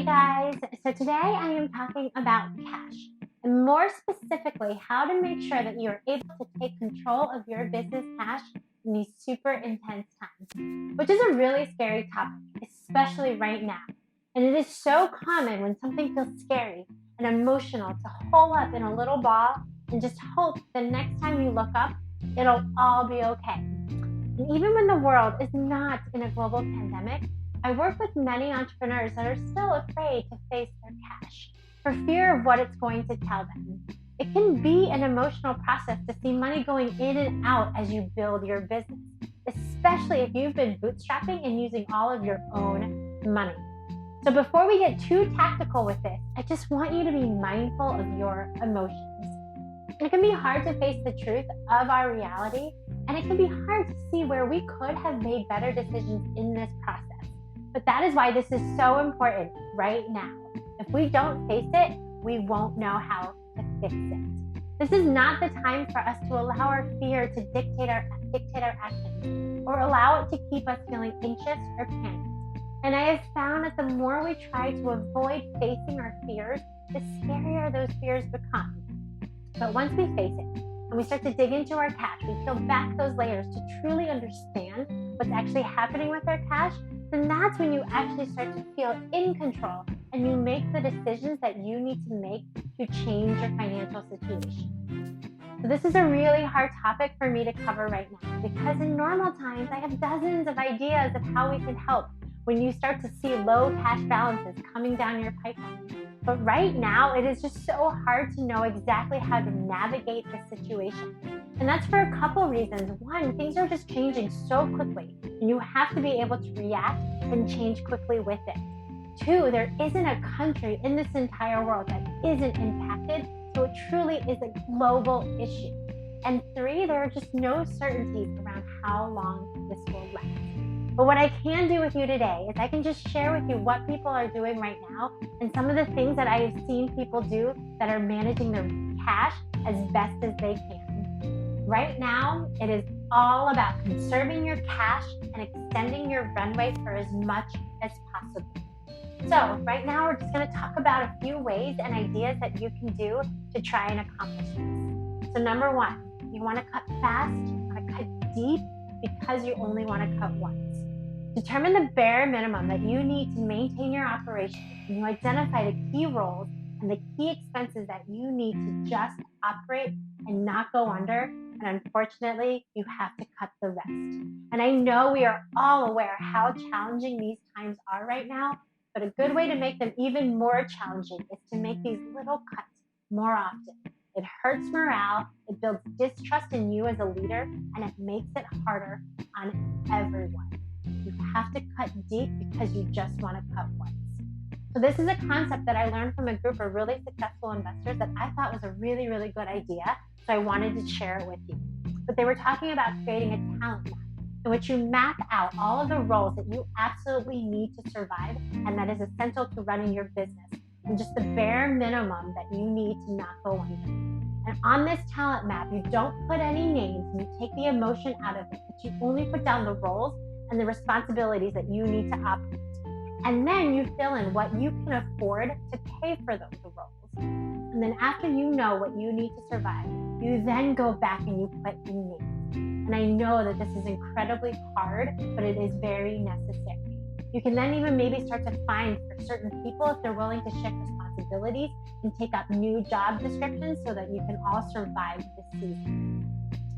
Hey guys, so today I am talking about cash, and more specifically how to make sure that you're able to take control of your business cash in these super intense times, which is a really scary topic, especially right now. And it is so common when something feels scary and emotional to hole up in a little ball and just hope the next time you look up, it'll all be okay. And even when the world is not in a global pandemic, I work with many entrepreneurs that are still afraid to face their cash for fear of what it's going to tell them. It can be an emotional process to see money going in and out as you build your business, especially if you've been bootstrapping and using all of your own money. So before we get too tactical with this, I just want you to be mindful of your emotions. It can be hard to face the truth of our reality, and it can be hard to see where we could have made better decisions in this process. But that is why this is so important right now. If we don't face it, we won't know how to fix it. This is not the time for us to allow our fear to dictate our actions or allow it to keep us feeling anxious or panicked. And I have found that the more we try to avoid facing our fears, the scarier those fears become. But once we face it and we start to dig into our cash, we peel back those layers to truly understand what's actually happening with our cash, then that's when you actually start to feel in control and you make the decisions that you need to make to change your financial situation. So this is a really hard topic for me to cover right now because in normal times I have dozens of ideas of how we can help when you start to see low cash balances coming down your pipeline. But right now, it is just so hard to know exactly how to navigate the situation. And that's for a couple reasons. One, things are just changing so quickly, and you have to be able to react and change quickly with it. Two, there isn't a country in this entire world that isn't impacted, so it truly is a global issue. And three, there are just no certainties around how long this will last. But what I can do with you today is I can just share with you what people are doing right now and some of the things that I have seen people do that are managing their cash as best as they can. Right now, it is all about conserving your cash and extending your runway for as much as possible. So right now, we're just going to talk about a few ways and ideas that you can do to try and accomplish this. So number one, you want to cut fast, you want to cut deep because you only want to cut once. Determine the bare minimum that you need to maintain your operation, and you identify the key roles and the key expenses that you need to just operate and not go under, and unfortunately, you have to cut the rest. And I know we are all aware how challenging these times are right now, but a good way to make them even more challenging is to make these little cuts more often. It hurts morale, it builds distrust in you as a leader, and it makes it harder on everyone. You have to cut deep because you just want to cut once. So this is a concept that I learned from a group of really successful investors that I thought was a really, really good idea. So I wanted to share it with you. But they were talking about creating a talent map in which you map out all of the roles that you absolutely need to survive and that is essential to running your business and just the bare minimum that you need to not go under. And on this talent map, you don't put any names and you take the emotion out of it, but you only put down the roles and the responsibilities that you need to operate. And then you fill in what you can afford to pay for those roles. And then after you know what you need to survive, you then go back and you put in names. And I know that this is incredibly hard, but it is very necessary. You can then even maybe start to find for certain people if they're willing to shift responsibilities and take up new job descriptions so that you can all survive this season.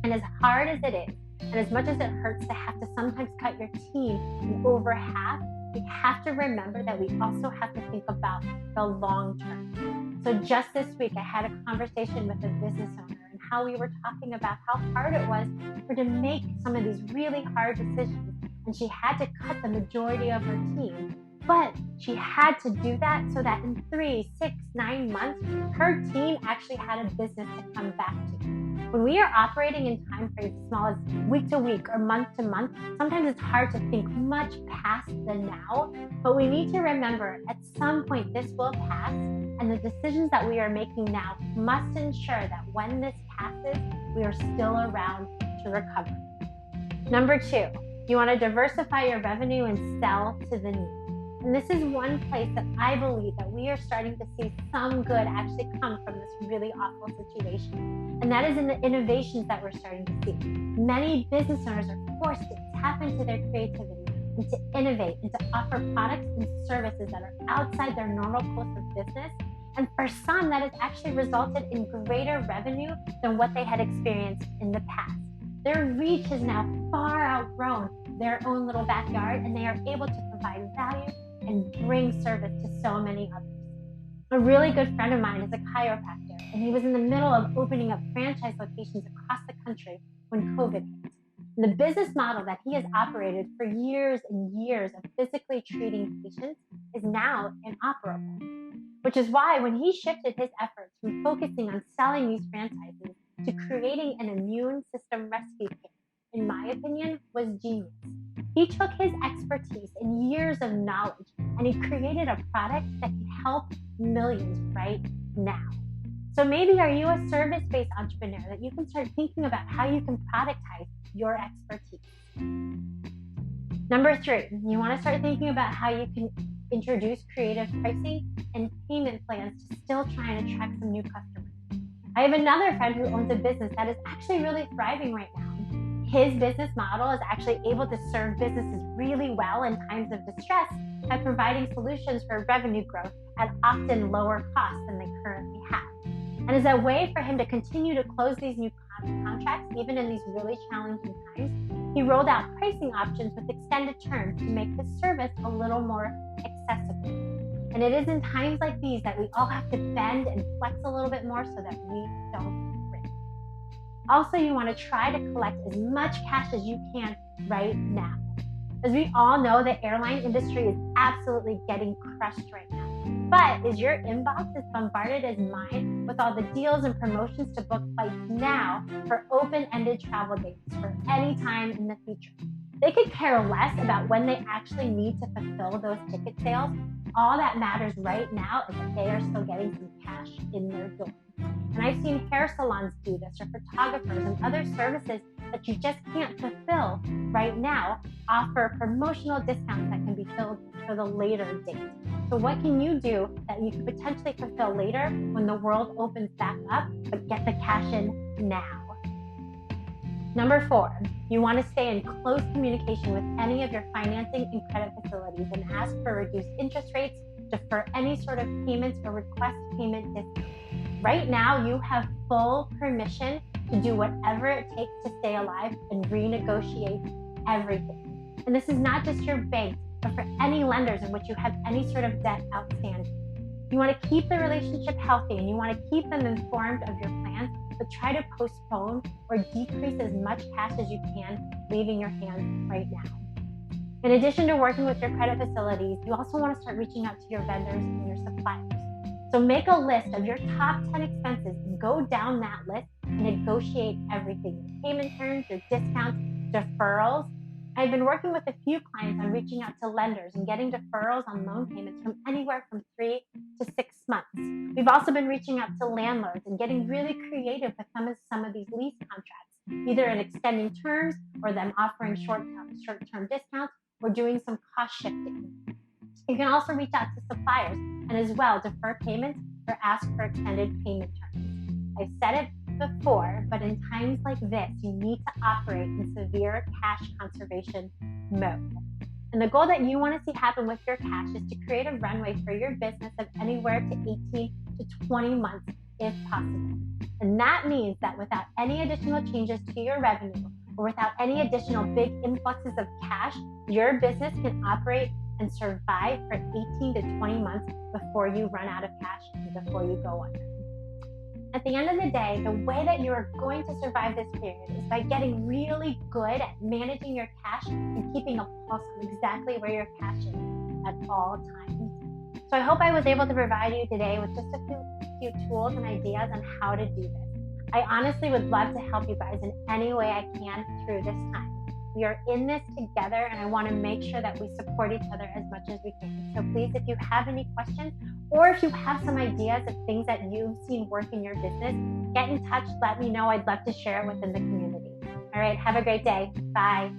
And as hard as it is, and as much as it hurts to have to sometimes cut your team in over half, we have to remember that we also have to think about the long term. So just this week, I had a conversation with a business owner and how we were talking about how hard it was for her to make some of these really hard decisions. And she had to cut the majority of her team. But she had to do that so that in 3, 6, 9 months, her team actually had a business to come back to. When we are operating in time frames as small as week to week or month to month, sometimes it's hard to think much past the now, but we need to remember at some point this will pass, and the decisions that we are making now must ensure that when this passes, we are still around to recover. Number 2, you want to diversify your revenue and sell to the need. And this is one place that I believe that we are starting to see some good actually come from this really awful situation. And that is in the innovations that we're starting to see. Many business owners are forced to tap into their creativity and to innovate and to offer products and services that are outside their normal course of business. And for some, that has actually resulted in greater revenue than what they had experienced in the past. Their reach has now far outgrown their own little backyard, and they are able to provide value and bring service to so many others. A really good friend of mine is a chiropractor, and he was in the middle of opening up franchise locations across the country when COVID hit. And the business model that he has operated for years and years of physically treating patients is now inoperable, which is why when he shifted his efforts from focusing on selling these franchises to creating an immune system rescue kit, in my opinion, was genius. He took his expertise and years of knowledge and he created a product that can help millions right now. So maybe are you a service-based entrepreneur that you can start thinking about how you can productize your expertise? Number 3, you want to start thinking about how you can introduce creative pricing and payment plans to still try and attract some new customers. I have another friend who owns a business that is actually really thriving right now. His business model is actually able to serve businesses really well in times of distress by providing solutions for revenue growth at often lower costs than they currently have. And as a way for him to continue to close these new contracts, even in these really challenging times, he rolled out pricing options with extended terms to make the service a little more accessible. And it is in times like these that we all have to bend and flex a little bit more so that we don't break. Also, you want to try to collect as much cash as you can right now. As we all know, the airline industry is absolutely getting crushed right now. But is your inbox as bombarded as mine with all the deals and promotions to book flights now for open-ended travel dates for any time in the future? They could care less about when they actually need to fulfill those ticket sales. All that matters right now is that they are still getting some cash in their door. And I've seen hair salons do this, or photographers and other services that you just can't fulfill right now offer promotional discounts that can be filled for the later date. So what can you do that you could potentially fulfill later when the world opens back up, but get the cash in now? Number 4, you want to stay in close communication with any of your financing and credit facilities and ask for reduced interest rates, defer any sort of payments, or request payment discounts. Right now, you have full permission to do whatever it takes to stay alive and renegotiate everything. And this is not just your bank, but for any lenders in which you have any sort of debt outstanding. You want to keep the relationship healthy and you want to keep them informed of your plans, but try to postpone or decrease as much cash as you can leaving your hands right now. In addition to working with your credit facilities, you also want to start reaching out to your vendors and your suppliers. So make a list of your top 10 expenses and go down that list and negotiate everything: your payment terms, your discounts, deferrals. I've been working with a few clients on reaching out to lenders and getting deferrals on loan payments from anywhere from 3 to 6 months. We've also been reaching out to landlords and getting really creative with some of these lease contracts, either in extending terms or them offering short-term discounts or doing some cost shifting. You can also reach out to suppliers and as well defer payments or ask for extended payment terms. I've said it before, but in times like this, you need to operate in severe cash conservation mode. And the goal that you want to see happen with your cash is to create a runway for your business of anywhere to 18 to 20 months if possible. And that means that without any additional changes to your revenue or without any additional big influxes of cash, your business can operate and survive for 18 to 20 months before you run out of cash and before you go under. At the end of the day, the way that you are going to survive this period is by getting really good at managing your cash and keeping a pulse on exactly where your cash is at all times. So I hope I was able to provide you today with just a few tools and ideas on how to do this. I honestly would love to help you guys in any way I can through this time. We are in this together, and I want to make sure that we support each other as much as we can. So please, if you have any questions, or if you have some ideas of things that you've seen work in your business, get in touch, let me know. I'd love to share it within the community. All right, have a great day. Bye.